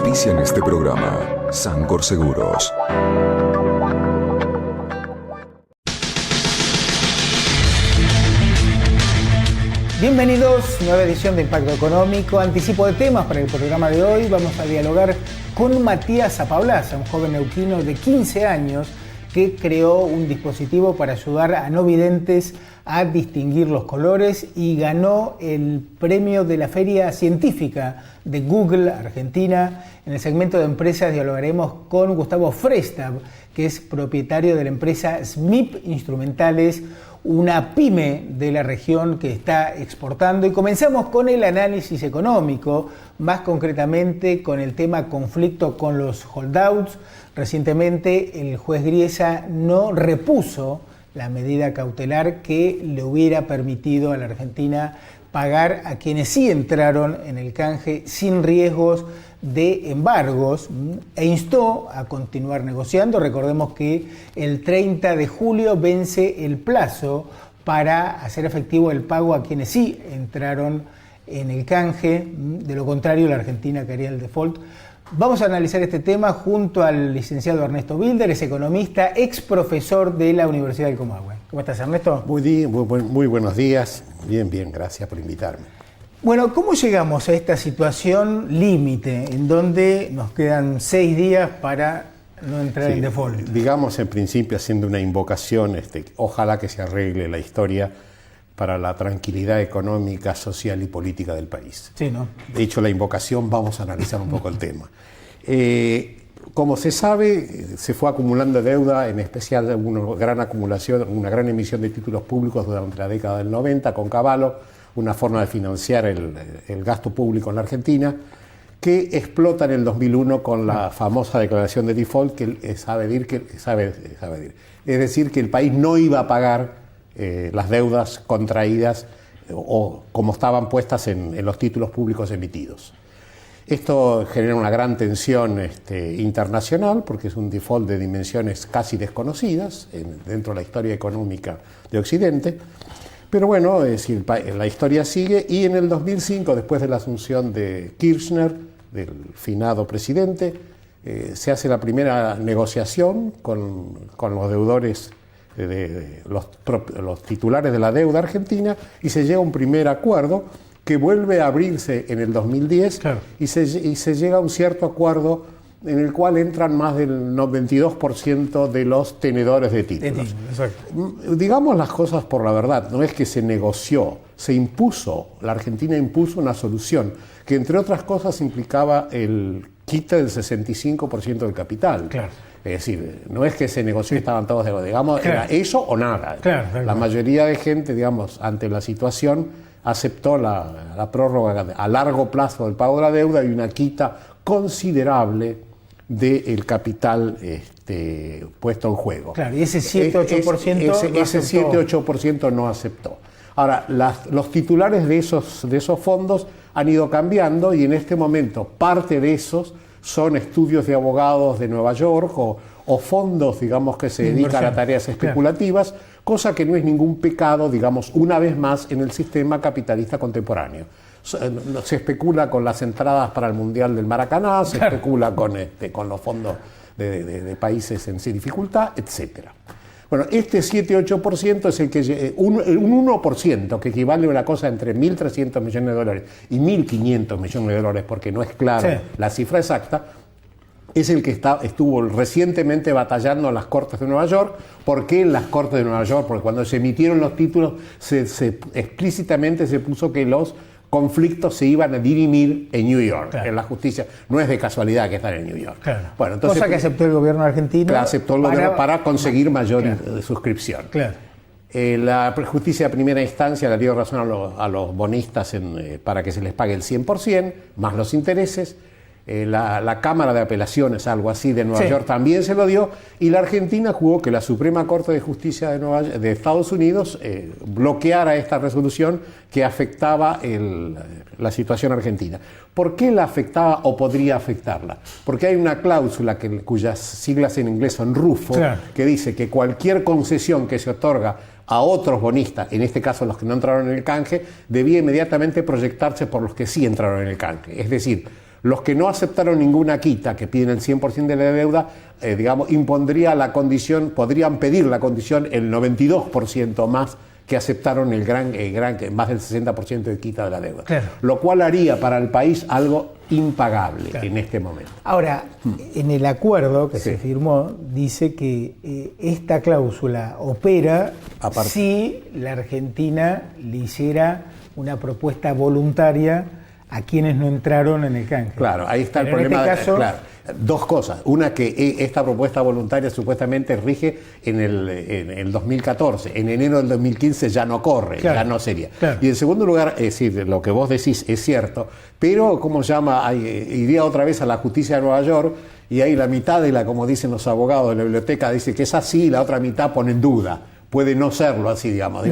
Auspicia en este programa Sancor Seguros. Bienvenidos, nueva edición de Impacto Económico. Anticipo de temas para el programa de hoy. Vamos a dialogar con Matías Zapablaza, un joven neuquino de 15 años que creó un dispositivo para ayudar a no videntes a distinguir los colores y ganó el premio de la Feria Científica de Google Argentina. En el segmento de empresas dialogaremos con Gustavo Freistab, que es propietario de la empresa SMIP Instrumentales, una pyme de la región que está exportando. Y comenzamos con el análisis económico, más concretamente con el tema conflicto con los holdouts. Recientemente el juez Griesa no repuso la medida cautelar que le hubiera permitido a la Argentina pagar a quienes sí entraron en el canje sin riesgos de embargos e instó a continuar negociando. Recordemos que el 30 de julio vence el plazo para hacer efectivo el pago a quienes sí entraron en el canje. De lo contrario, la Argentina caería el default. Vamos a analizar este tema junto al licenciado Ernesto Bilder, es economista, ex profesor de la Universidad del Comahue. ¿Cómo estás, Ernesto? Muy buenos días. Bien, gracias por invitarme. Bueno, ¿cómo llegamos a esta situación límite en donde nos quedan 6 días para no entrar en default? Digamos, en principio, haciendo una invocación, ojalá que se arregle la historia para la tranquilidad económica, social y política del país. Sí, ¿no? De hecho, la invocación, vamos a analizar un poco el tema. Como se sabe, se fue acumulando deuda, en especial una gran emisión de títulos públicos durante la década del 90 con Cavallo, una forma de financiar el gasto público en la Argentina, que explota en el 2001 con la famosa declaración de default, que es decir, que el país no iba a pagar las deudas contraídas o como estaban puestas en los títulos públicos emitidos. Esto genera una gran tensión internacional, porque es un default de dimensiones casi desconocidas dentro de la historia económica de Occidente. Pero bueno, es decir, la historia sigue, y en el 2005, después de la asunción de Kirchner, del finado presidente, se hace la primera negociación con los deudores, los titulares de la deuda argentina, y se llega a un primer acuerdo que vuelve a abrirse en el 2010, claro. y se llega a un cierto acuerdo en el cual entran más del 92% de los tenedores de títulos. Digamos las cosas por la verdad, no es que se negoció, se impuso, la Argentina impuso una solución que, entre otras cosas, implicaba el quite del 65% del capital. Claro. Es decir, no es que se negoció y estaban todos de, digamos, claro. Era eso o nada. Claro. La mayoría de gente, digamos, ante la situación, aceptó la prórroga a largo plazo del pago de la deuda y una quita considerable del capital puesto en juego. Claro, y ese 7-8% ese 7-8% no aceptó. Ahora, los titulares de esos fondos han ido cambiando, y en este momento parte de esos son estudios de abogados de Nueva York o fondos, digamos, que se dedican a tareas especulativas, claro. Cosa que no es ningún pecado, digamos, una vez más en el sistema capitalista contemporáneo. Se especula con las entradas para el Mundial del Maracaná, se especula con los fondos de países en dificultad, etc. Bueno, este 7-8% es un 1%, que equivale a una cosa entre 1.300 millones de dólares y 1.500 millones de dólares, porque no es claro la cifra exacta, es el que estuvo recientemente batallando en las Cortes de Nueva York. ¿Por qué en las Cortes de Nueva York? Porque cuando se emitieron los títulos explícitamente se puso que los conflictos se iban a dirimir en New York, claro. En la justicia. No es de casualidad que están en New York. Claro. Bueno, entonces, cosa que aceptó el gobierno argentino. Aceptó el gobierno para conseguir mayor suscripción. Claro. La justicia de primera instancia le dio razón a los bonistas para que se les pague el 100%, más los intereses. La Cámara de Apelaciones, algo así, de Nueva York también se lo dio, y la Argentina jugó que la Suprema Corte de Justicia de Estados Unidos bloqueara esta resolución que afectaba la situación argentina. ¿Por qué la afectaba o podría afectarla? Porque hay una cláusula cuyas siglas en inglés son RUFO, que dice que cualquier concesión que se otorga a otros bonistas, en este caso los que no entraron en el canje, debía inmediatamente proyectarse por los que sí entraron en el canje. Es decir, Los que no aceptaron ninguna quita, que piden el 100% de la deuda, impondría la condición, podrían pedir la condición el 92% más que aceptaron más del 60% de quita de la deuda. Claro. Lo cual haría para el país algo impagable en este momento. Ahora, en el acuerdo que se firmó, dice que esta cláusula opera si la Argentina le hiciera una propuesta voluntaria a quienes no entraron en el canje. Claro, ahí está el problema. Dos cosas. Una, que esta propuesta voluntaria supuestamente rige en el 2014. En enero del 2015 ya no corre, ya no sería. Claro. Y en segundo lugar, es decir, lo que vos decís es cierto, pero, ¿cómo se llama? Iría otra vez a la justicia de Nueva York y ahí la mitad como dicen los abogados de la biblioteca, dice que es así y la otra mitad pone en duda. Puede no serlo así, digamos.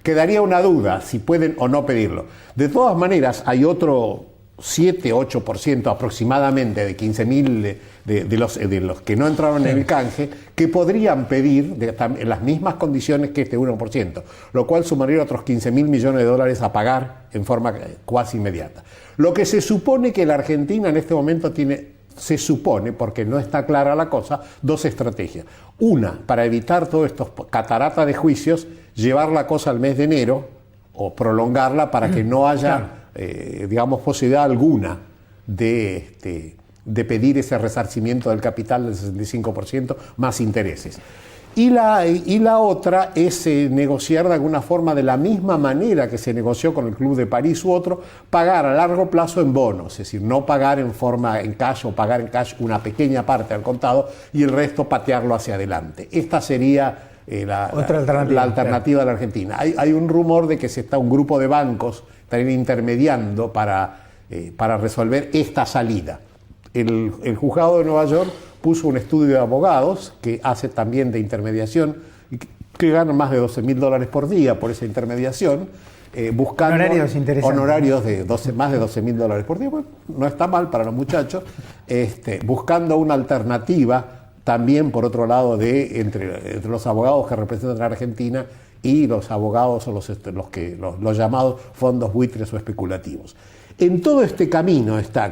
Quedaría una duda si pueden o no pedirlo. De todas maneras, hay otro 7-8% aproximadamente de 15.000 de los que no entraron en el canje, que podrían pedir en las mismas condiciones que este 1%, lo cual sumaría otros 15.000 millones de dólares a pagar en forma cuasi inmediata. Lo que se supone que la Argentina en este momento tiene, se supone, porque no está clara la cosa, dos estrategias. Una, para evitar todos estos cataratas de juicios, llevar la cosa al mes de enero o prolongarla para que no haya posibilidad alguna de pedir ese resarcimiento del capital del 65% más intereses. Y la otra es negociar de alguna forma de la misma manera que se negoció con el Club de París u otro, pagar a largo plazo en bonos, es decir, no pagar en cash o pagar en cash una pequeña parte al contado y el resto patearlo hacia adelante. Esta sería la alternativa de la Argentina. Hay un rumor de que un grupo de bancos estarían intermediando para resolver esta salida. El juzgado de Nueva York puso un estudio de abogados que hace también de intermediación, que ganan más de $12.000 por día por esa intermediación, buscando honorarios de más de $12.000 por día. Bueno, no está mal para los muchachos, buscando una alternativa también, por otro lado, entre los abogados que representan a la Argentina y los abogados o los llamados fondos buitres o especulativos. En todo este camino está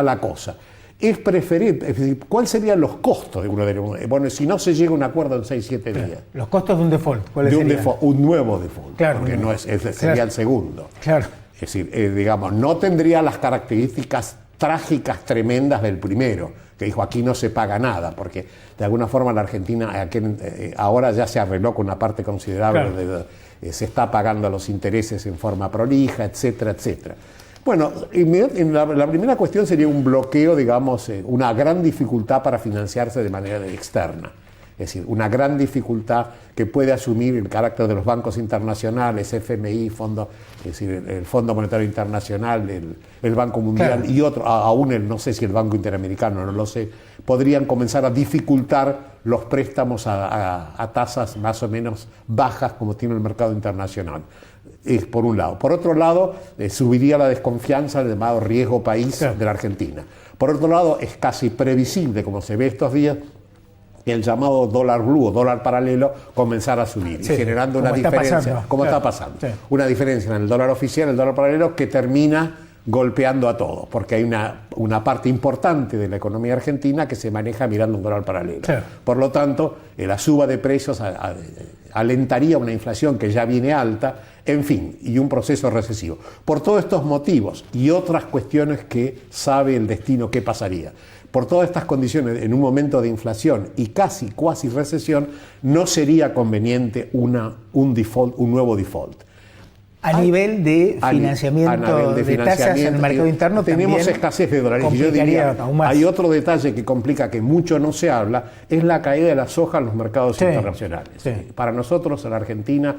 la cosa. Es preferible, es decir, ¿cuáles serían los costos de uno de los? Bueno, si no se llega a un acuerdo en 6-7 días. Los costos de un default, ¿cuáles serían? Un nuevo default, claro, porque sería el segundo. Claro. Es decir, no tendría las características trágicas tremendas del primero, que dijo aquí no se paga nada, porque de alguna forma la Argentina ahora ya se arregló con una parte considerable, claro, se está pagando los intereses en forma prolija, etcétera, etcétera. Bueno, la primera cuestión sería un bloqueo, una gran dificultad para financiarse de manera externa. Es decir, una gran dificultad que puede asumir el carácter de los bancos internacionales, FMI, el Fondo Monetario Internacional, el Banco Mundial, claro, y otro, aún no sé si el Banco Interamericano, no lo sé, podrían comenzar a dificultar los préstamos a tasas más o menos bajas como tiene el mercado internacional. Es por un lado. Por otro lado, subiría la desconfianza del llamado riesgo país, claro, de la Argentina. Por otro lado, es casi previsible, como se ve estos días, el llamado dólar blue o dólar paralelo comenzar a subir, y generando una diferencia, como está pasando, una diferencia en el dólar oficial y el dólar paralelo que termina golpeando a todos, porque hay una parte importante de la economía argentina que se maneja mirando un dólar paralelo. Por lo tanto, la suba de precios alentaría una inflación que ya viene alta, en fin, y un proceso recesivo. Por todos estos motivos y otras cuestiones que sabe el destino qué pasaría, por todas estas condiciones, en un momento de inflación y cuasi recesión, no sería conveniente un nuevo default. A nivel de financiamiento de tasas en el mercado interno tenemos escasez de dólares. Y yo diría, hay otro detalle que complica, que mucho no se habla, es la caída de la soja en los mercados internacionales. Para nosotros, en la Argentina,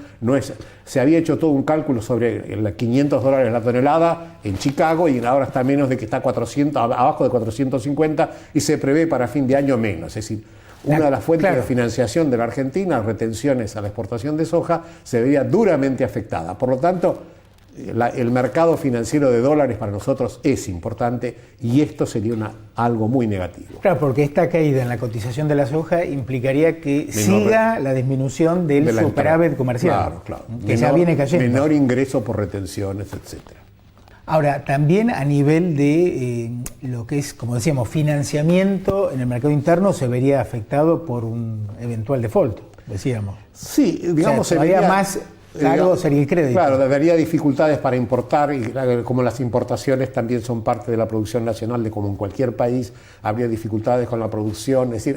se había hecho todo un cálculo sobre $500 la tonelada en Chicago, y ahora está menos de que está abajo de 450, y se prevé para fin de año menos. Es decir, una de las fuentes de financiación de la Argentina, retenciones a la exportación de soja, se vería duramente afectada. Por lo tanto, el mercado financiero de dólares para nosotros es importante, y esto sería algo muy negativo. Claro, porque esta caída en la cotización de la soja implicaría que siga la disminución del superávit comercial, claro, que ya viene cayendo. Menor ingreso por retenciones, etcétera. Ahora, también a nivel de lo que es, como decíamos, financiamiento en el mercado interno se vería afectado por un eventual default, decíamos. Sí, digamos, o sea, todavía más largo sería el crédito. Claro, habría dificultades para importar, y como las importaciones también son parte de la producción nacional, de como en cualquier país, habría dificultades con la producción, es decir,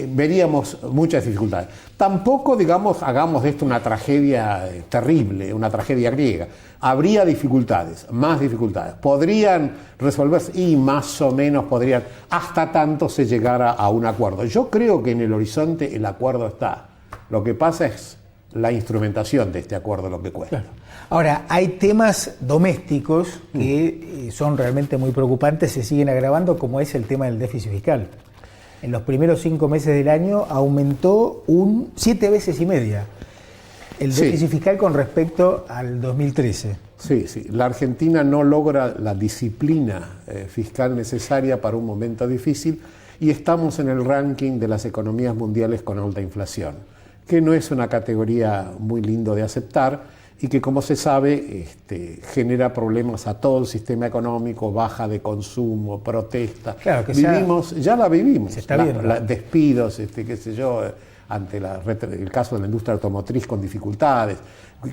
veríamos muchas dificultades. Tampoco, digamos, hagamos de esto una tragedia terrible, una tragedia griega. Habría dificultades, más dificultades. Podrían resolverse y más o menos podrían, hasta tanto se llegara a un acuerdo. Yo creo que en el horizonte el acuerdo está. Lo que pasa es la instrumentación de este acuerdo, lo que cuesta. Claro. Ahora, hay temas domésticos que son realmente muy preocupantes, se siguen agravando, como es el tema del déficit fiscal. En los primeros 5 meses del año aumentó 7 veces y media el déficit fiscal con respecto al 2013. Sí, sí. La Argentina no logra la disciplina fiscal necesaria para un momento difícil y estamos en el ranking de las economías mundiales con alta inflación, que no es una categoría muy lindo de aceptar y que, como se sabe, genera problemas a todo el sistema económico, baja de consumo, protesta. Claro, que ya la vivimos. Se está viendo. Despidos, qué sé yo, ante el caso de la industria automotriz con dificultades,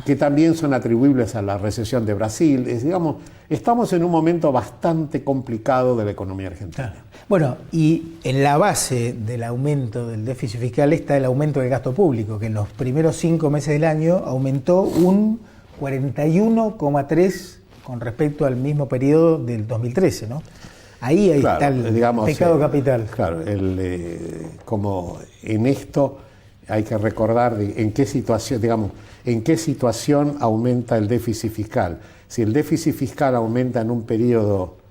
que también son atribuibles a la recesión de Brasil. Digamos, estamos en un momento bastante complicado de la economía argentina. Claro. Bueno, y en la base del aumento del déficit fiscal está el aumento del gasto público, que en los primeros 5 meses del año aumentó un 41,3% con respecto al mismo periodo del 2013, ¿no? Ahí está el pecado capital. Claro, como en esto hay que recordar en qué situación aumenta el déficit fiscal. Si el déficit fiscal aumenta en un periodo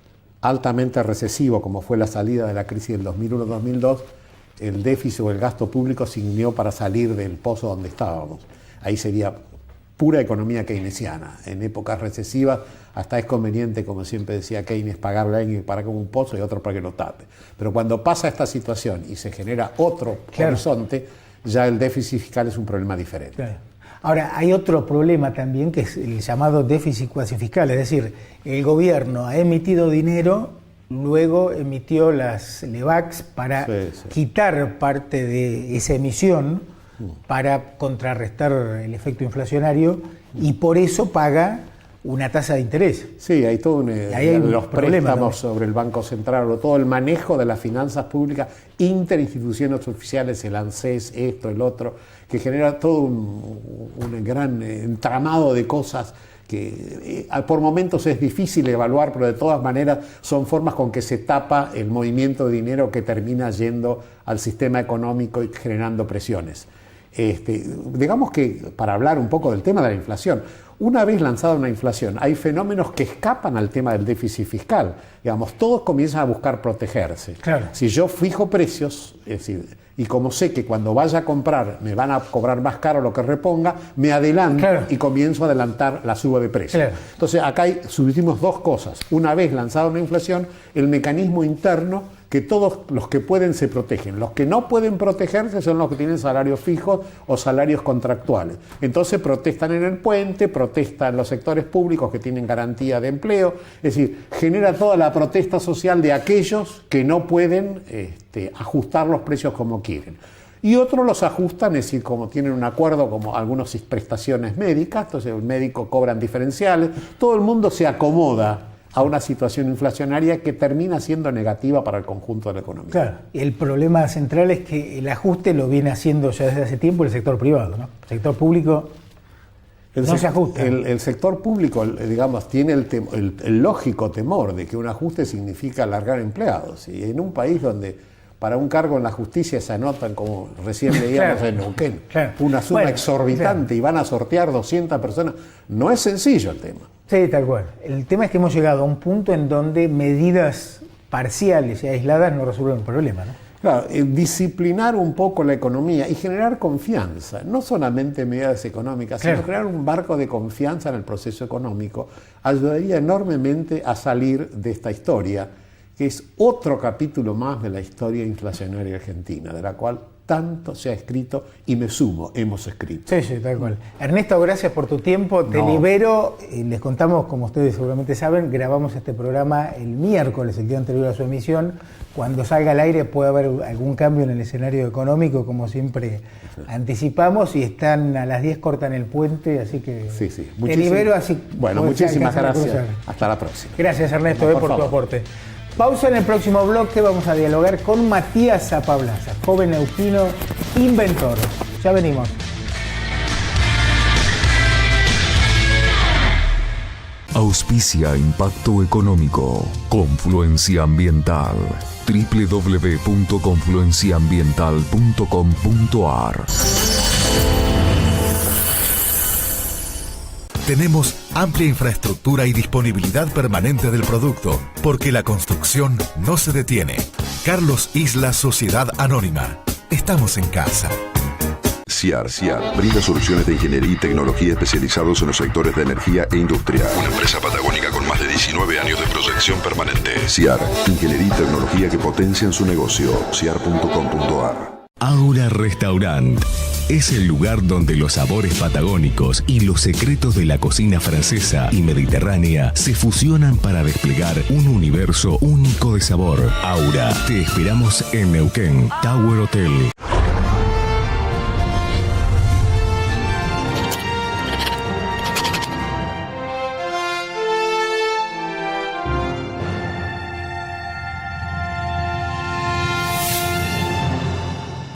altamente recesivo, como fue la salida de la crisis del 2001-2002, el déficit o el gasto público sirvió para salir del pozo donde estábamos. Ahí sería pura economía keynesiana. En épocas recesivas hasta es conveniente, como siempre decía Keynes, pagarle a alguien para como un pozo y otro para que lo tape. Pero cuando pasa esta situación y se genera otro horizonte, ya el déficit fiscal es un problema diferente. Claro. Ahora, hay otro problema también que es el llamado déficit cuasi fiscal, es decir, el gobierno ha emitido dinero, luego emitió las LEVACs para quitar parte de esa emisión para contrarrestar el efecto inflacionario y por eso paga una tasa de interés. Sí, hay todo los préstamos sobre el Banco Central, o todo el manejo de las finanzas públicas, interinstituciones oficiales, el ANSES, esto, el otro, que genera todo un gran entramado de cosas que por momentos es difícil evaluar, pero de todas maneras son formas con que se tapa el movimiento de dinero que termina yendo al sistema económico y generando presiones. Digamos que, para hablar un poco del tema de la inflación, una vez lanzada una inflación, hay fenómenos que escapan al tema del déficit fiscal. Digamos, todos comienzan a buscar protegerse. Claro. Si yo fijo precios, es decir, y como sé que cuando vaya a comprar me van a cobrar más caro lo que reponga, me adelanto y comienzo a adelantar la suba de precios. Claro. Entonces, acá subimos dos cosas. Una vez lanzada una inflación, el mecanismo interno, que todos los que pueden se protegen. Los que no pueden protegerse son los que tienen salarios fijos o salarios contractuales. Entonces protestan en el puente, protestan los sectores públicos que tienen garantía de empleo. Es decir, genera toda la protesta social de aquellos que no pueden ajustar los precios como quieren. Y otros los ajustan, es decir, como tienen un acuerdo, como algunas prestaciones médicas, entonces el médico cobran diferenciales, todo el mundo se acomoda a una situación inflacionaria que termina siendo negativa para el conjunto de la economía. Claro, el problema central es que el ajuste lo viene haciendo ya desde hace tiempo el sector privado, ¿no? El sector público no se ajusta. El sector público, digamos, tiene el lógico temor de que un ajuste significa alargar empleados. Y en un país donde para un cargo en la justicia se anotan, como recién leíamos en Neuquén, una suma exorbitante y van a sortear 200 personas, no es sencillo el tema. Sí, tal cual. El tema es que hemos llegado a un punto en donde medidas parciales y aisladas no resuelven el problema, ¿no? Claro, disciplinar un poco la economía y generar confianza, no solamente medidas económicas, sino crear un marco de confianza en el proceso económico, ayudaría enormemente a salir de esta historia, que es otro capítulo más de la historia inflacionaria argentina, de la cual tanto se ha escrito y me sumo, hemos escrito. Sí, tal cual. Ernesto, gracias por tu tiempo, te libero. Les contamos, como ustedes seguramente saben, grabamos este programa el miércoles, el día anterior a su emisión. Cuando salga al aire puede haber algún cambio en el escenario económico, como siempre anticipamos, y están a las 10 cortan el puente, así que te libero. Así bueno, muchísimas gracias. Hasta la próxima. Gracias, Ernesto, por tu aporte. Pausa. En el próximo bloque vamos a dialogar con Matías Zapablaza, joven neuquino inventor. Ya venimos. Auspicia Impacto Económico. Confluencia Ambiental. www.confluenciaambiental.com.ar. Tenemos amplia infraestructura y disponibilidad permanente del producto, porque la construcción no se detiene. Carlos Isla Sociedad Anónima. Estamos en casa. CIAR brinda soluciones de ingeniería y tecnología especializados en los sectores de energía e industria. Una empresa patagónica con más de 19 años de proyección permanente. CIAR, ingeniería y tecnología que potencian su negocio. CIAR.com.ar. Aura Restaurant es el lugar donde los sabores patagónicos y los secretos de la cocina francesa y mediterránea se fusionan para desplegar un universo único de sabor. Aura, te esperamos en Neuquén, Tower Hotel.